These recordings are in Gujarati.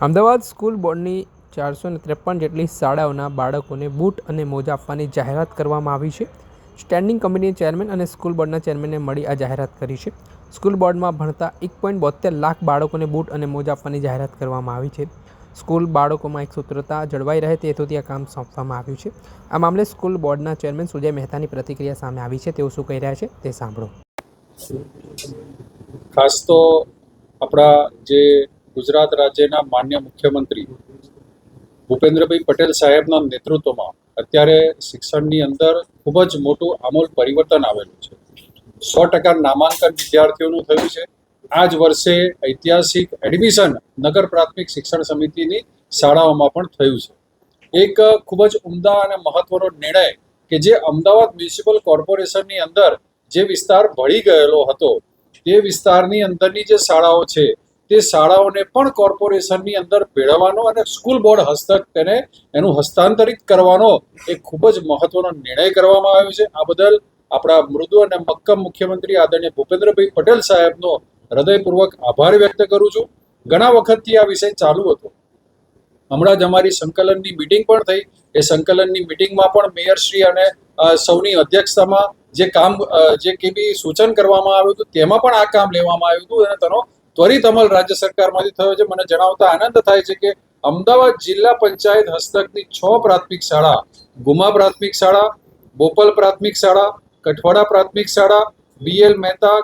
અમદાવાદ સ્કૂલ બોર્ડની 453 જેટલી શાળાઓના બાળકોને બૂટ અને મોજા આપવાની જાહેરાત કરવામાં આવી છે. સ્ટેન્ડિંગ કમિટીના ચેરમેન અને સ્કૂલ બોર્ડના ચેરમેને મળી આ જાહેરાત કરી છે. સ્કૂલ બોર્ડમાં ભણતા 1.72 લાખ બાળકોને બૂટ અને મોજા આપવાની જાહેરાત કરવામાં આવી છે. સ્કૂલ બાળકોમાં એક સૂત્રતા જળવાઈ રહે તે હેતુથી આ કામ સોંપવામાં આવ્યું છે. આ મામલે સ્કૂલ બોર્ડના ચેરમેન સુજય મહેતાની પ્રતિક્રિયા સામે આવી છે. તેઓ શું કહી રહ્યા છે તે સાંભળો. ખાસ તો આપણા જે ગુજરાત રાજ્યના માન્ય મુખ્યમંત્રી ભૂપેન્દ્રભાઈ પટેલ સાહેબના નેતૃત્વમાં અત્યારે શિક્ષણની અંદર ખૂબ જ મોટું આમૂલ પરિવર્તન આવેલું છે. 100% નામાંકન વિદ્યાર્થીઓનું થયું છે. આ જ વર્ષે ઐતિહાસિક એડમિશન નગર પ્રાથમિક શિક્ષણ સમિતિની શાળાઓમાં પણ થયું છે. એક ખૂબ જ ઉમદા અને મહત્વનો નિર્ણય કે જે અમદાવાદ મ્યુનિસિપલ કોર્પોરેશનની અંદર જે વિસ્તાર ભળી ગયેલો હતો તે વિસ્તારની અંદરની જે શાળાઓ છે તે શાળાઓને પણ કોર્પોરેશનની અંદર ભેળવવાનો અને સ્કૂલ બોર્ડ હસ્તક એનું હસ્તાંતરિત કરવાનો એક ખૂબ જ મહત્વનો નિર્ણય કરવામાં આવ્યો છે. આ બદલ આપણા મૃદુ અને મક્કમ મુખ્યમંત્રી આદરણીય ભૂપેન્દ્રભાઈ પટેલ સાહેબનો હૃદયપૂર્વક આભાર વ્યક્ત કરું છું. ઘણા વખતથી આ વિષય ચાલુ હતો. હમણાં જ અમારી સંકલનની મિટિંગ પણ થઈ. એ સંકલનની મિટિંગમાં પણ મેયરશ્રી અને સૌની અધ્યક્ષતામાં જે બી સૂચન કરવામાં આવ્યું હતું તેમાં પણ આ કામ લેવામાં આવ્યું હતું અને તેનો ત્વરિત અમલ રાજ્ય સરકારમાંથી થયો છે. મને જણાવતા આનંદ થાય છે કે અમદાવાદ જિલ્લા પંચાયત હસ્તકની 6 પ્રાથમિક શાળા, ગુમા પ્રાથમિક શાળા, બોપલ પ્રાથમિક શાળા, કઠવાડા પ્રાથમિક શાળા, BL મહેતા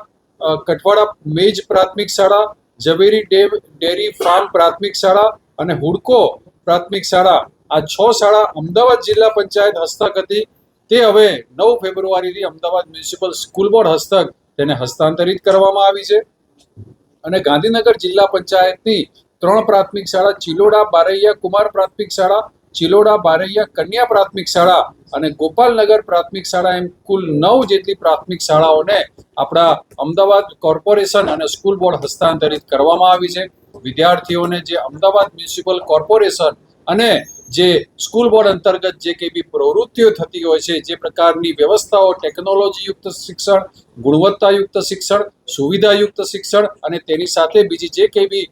કઠવાડા મેજ પ્રાથમિક શાળા, ઝવેરી ડેરી ફાર્મ પ્રાથમિક શાળા અને હુડકો પ્રાથમિક શાળા, આ 6 શાળા અમદાવાદ જિલ્લા પંચાયત હસ્તક હતી. તે હવે 9 ફેબ્રુઆરીથી અમદાવાદ મ્યુનિસિપલ સ્કૂલ બોર્ડ હસ્તક તેને હસ્તાંતરિત કરવામાં આવી છે. અને ગાંધીનગર જિલ્લા પંચાયતની 3 પ્રાથમિક શાળા, ચિલોડા બારૈયા કુમાર પ્રાથમિક શાળા, ચિલોડા બારૈયા કન્યા પ્રાથમિક શાળા અને ગોપાલનગર પ્રાથમિક શાળા, એમ કુલ 9 જેટલી પ્રાથમિક શાળાઓને આપણા અમદાવાદ કોર્પોરેશન અને સ્કૂલ બોર્ડ હસ્તાંતરિત કરવામાં આવી છે. વિદ્યાર્થીઓને જે અમદાવાદ મ્યુનિસિપલ કોર્પોરેશન અને જે સ્કૂલ બોર્ડ અંતર્ગત જે કંઈ બી પ્રવૃત્તિઓ થતી હોય છે, જે પ્રકારની વ્યવસ્થાઓ, ટેકનોલોજીયુક્ત શિક્ષણ, ગુણવત્તાયુક્ત શિક્ષણ, સુવિધાયુક્ત શિક્ષણ અને તેની સાથે બીજી જે કંઈ બી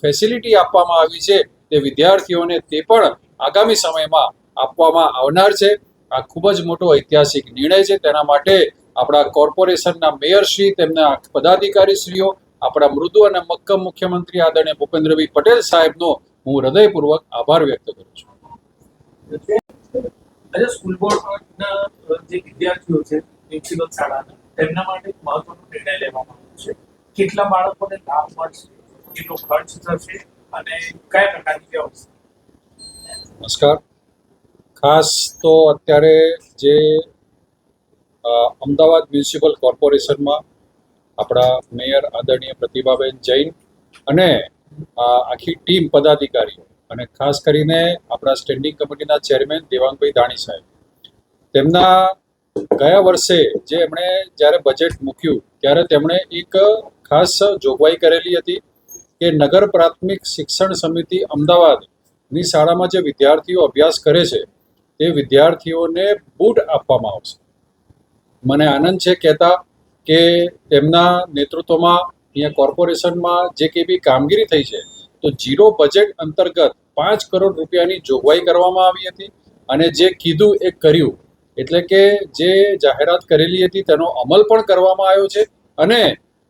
ફેસિલિટી આપવામાં આવી છે તે વિદ્યાર્થીઓને તે પણ આગામી સમયમાં આપવામાં આવનાર છે. આ ખૂબ જ મોટો ઐતિહાસિક નિર્ણય છે. તેના માટે આપણા કોર્પોરેશનના મેયરશ્રી, તેમના પદાધિકારીશ્રીઓ, આપણા મૃદુ અને મક્કમ મુખ્યમંત્રી આદરણીય ભૂપેન્દ્રભાઈ પટેલ સાહેબનો હું હૃદયપૂર્વક આભાર વ્યક્ત કરું છું. આજે સ્કૂલ બોર્ડના જે વિદ્યાર્થીઓ છે મ્યુનિસિપલ શાળાના, તેમના માટે મહત્વનો નિર્ણય લેવામાં આવ્યો છે. કેટલા બાળકોને લાભ મળશે, કેટલો ખર્ચ થશે અને કયા પ્રકારની વ્યવસ્થા? નમસ્કાર. ખાસ તો અત્યારે જે અમદાવાદ મ્યુનિસિપલ કોર્પોરેશનમાં આપણા મેયર આદરણીય પ્રતિભાબેન જૈન અને આખી ટીમ પદાધિકારીઓ અને ખાસ કરીને આપણા સ્ટેન્ડિંગ કમિટીના ચેરમેન દેવાંગભાઈ દાણી સાહેબ, તેમના ગયા વર્ષે જે એમણે જ્યારે બજેટ મૂક્યું ત્યારે તેમણે એક ખાસ જોગવાઈ કરેલી હતી કે નગર પ્રાથમિક શિક્ષણ સમિતિ અમદાવાદની શાળામાં જે વિદ્યાર્થીઓ અભ્યાસ કરે છે તે વિદ્યાર્થીઓને બૂટ આપવામાં આવશે. મને આનંદ છે કહેતા કે તેમના નેતૃત્વમાં અહીંયા કોર્પોરેશનમાં જે કંઈ બી કામગીરી થઈ છે તો 0 બજેટ અંતર્ગત 5 કરોડ રૂપિયાની જોગવાઈ કરવામાં આવી હતી અને જે કીધું એ કર્યું. એટલે કે જે જાહેરાત કરેલી હતી તેનો અમલ પણ કરવામાં આવ્યો છે અને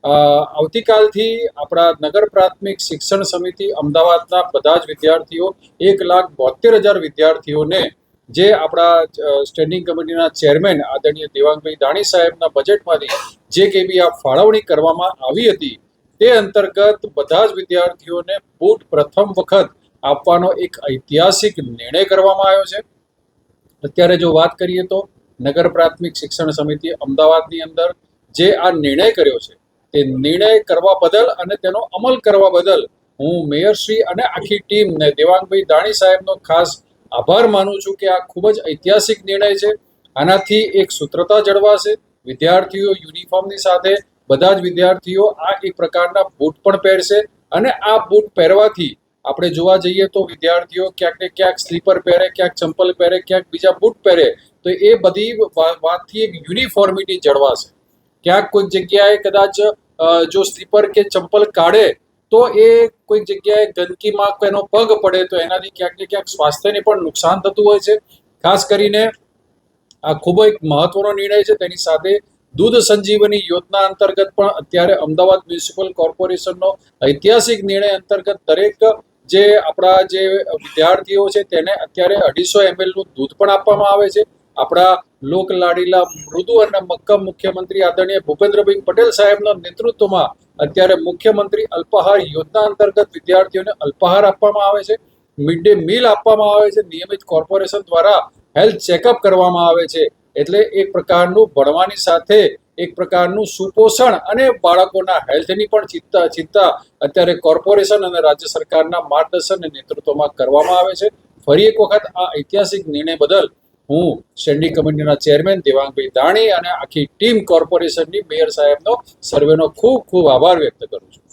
આવતીકાલથી આપણા નગર પ્રાથમિક શિક્ષણ સમિતિ અમદાવાદના બધા જ વિદ્યાર્થીઓ 1,72,000 વિદ્યાર્થીઓને જે આપણા સ્ટેન્ડિંગ કમિટીના ચેરમેન આદરણીય દેવાંગભાઈ દાણી સાહેબના બજેટમાંથી જે કંઈ બી આ ફાળવણી કરવામાં આવી હતી તે અંતર્ગત બધા જ વિદ્યાર્થીઓને બૂટ પ્રથમ વખત આપવાનો એક ઐતિહાસિક નિર્ણય કરવામાં આવ્યો છે. અત્યારે જો વાત કરીએ તો નગર પ્રાથમિક શિક્ષણ સમિતિ અમદાવાદની અંદર જે આ નિર્ણય કર્યો છે તે નિર્ણય કરવા બદલ અને તેનો અમલ કરવા બદલ હું મેયરશ્રી અને આખી ટીમને દેવાંગભાઈ દાણી સાહેબનો ખાસ આભાર માનું છું કે આ ખૂબ જ ઐતિહાસિક નિર્ણય છે. આનાથી એક સૂત્રતા જળવાશે. વિદ્યાર્થીઓ યુનિફોર્મની સાથે બધા જ વિદ્યાર્થીઓ આ એક પ્રકારના બૂટ પણ પહેરશે અને આ બૂટ પહેરવાથી આપણે જોવા જઈએ તો વિદ્યાર્થીઓ ક્યાંક ને ક્યાંક સ્લીપર પહેરે, ક્યાંક ચંપલ પહેરે, ક્યાંક બીજા બૂટ પહેરે, તો એ બધી વાતથી એક યુનિફોર્મિટી જળવાશે. ક્યાંક કોઈક જગ્યાએ કદાચ જો સ્લીપર કે ચંપલ કાઢે તો એ કોઈક જગ્યાએ ગંદકીમાં એનો પગ પડે તો એનાથી ક્યાંક ને ક્યાંક સ્વાસ્થ્યને પણ નુકસાન થતું હોય છે. ખાસ કરીને આ ખૂબ એક મહત્વનો નિર્ણય છે. તેની સાથે દૂધ સંજીવની યોજના અંતર્ગત પણ અત્યારે અમદાવાદ મ્યુનિસિપલ કોર્પોરેશનનો ઐતિહાસિક નિર્ણય અંતર્ગત દરેક જે આપણા જે વિદ્યાર્થીઓ છે તેને અત્યારે 250 ml નું દૂધ પણ આપવામાં આવે છે. આપણા લોક લાડીલા મૃદુ અને મક્કમ મુખ્યમંત્રી આદરણીય ભૂપેન્દ્રભાઈ પટેલ સાહેબના નેતૃત્વમાં અત્યારે મુખ્યમંત્રી અલ્પાહાર યોજના અંતર્ગત વિદ્યાર્થીઓને અલ્પાહાર આપવામાં આવે છે, મિડ ડે મીલ આપવામાં આવે છે, નિયમિત કોર્પોરેશન દ્વારા હેલ્થ ચેકઅપ કરવામાં આવે છે. એટલે એક પ્રકારનું ભણવાની સાથે એક પ્રકારનું સુપોષણ અને બાળકોના હેલ્થની પણ ચિંતા અત્યારે કોર્પોરેશન અને રાજ્ય સરકારના માર્ગદર્શન અને નેતૃત્વમાં કરવામાં આવે છે. ફરી એક વખત આ ઐતિહાસિક નિર્ણય બદલ હું સ્ટેન્ડિંગ કમિટીના ચેરમેન દેવાંગભાઈ દાણી અને આખી ટીમ કોર્પોરેશનની મેયર સાહેબનો સર્વેનો ખૂબ ખૂબ આભાર વ્યક્ત કરું છું.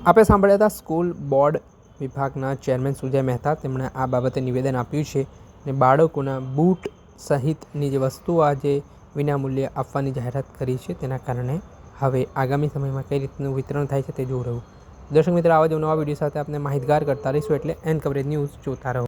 આપણે સાંભળ્યા હતા સ્કૂલ બોર્ડ વિભાગના ચેરમેન સુજય મહેતા. તેમણે આ બાબતે નિવેદન આપ્યું છે અને બાળકોના બૂટ સહિતની જે વસ્તુઓ આજે વિનામૂલ્યે આપવાની જાહેરાત કરી છે. તેના કારણે હવે આગામી સમયમાં કઈ રીતનું વિતરણ થાય છે તે જોવું રહ્યું. દર્શક મિત્રો, આવા જ નવા વિડીયો સાથે આપણે માહિતગાર કરતા રહીશું. એટલે એન કવરેજ ન્યૂઝ જોતા રહો.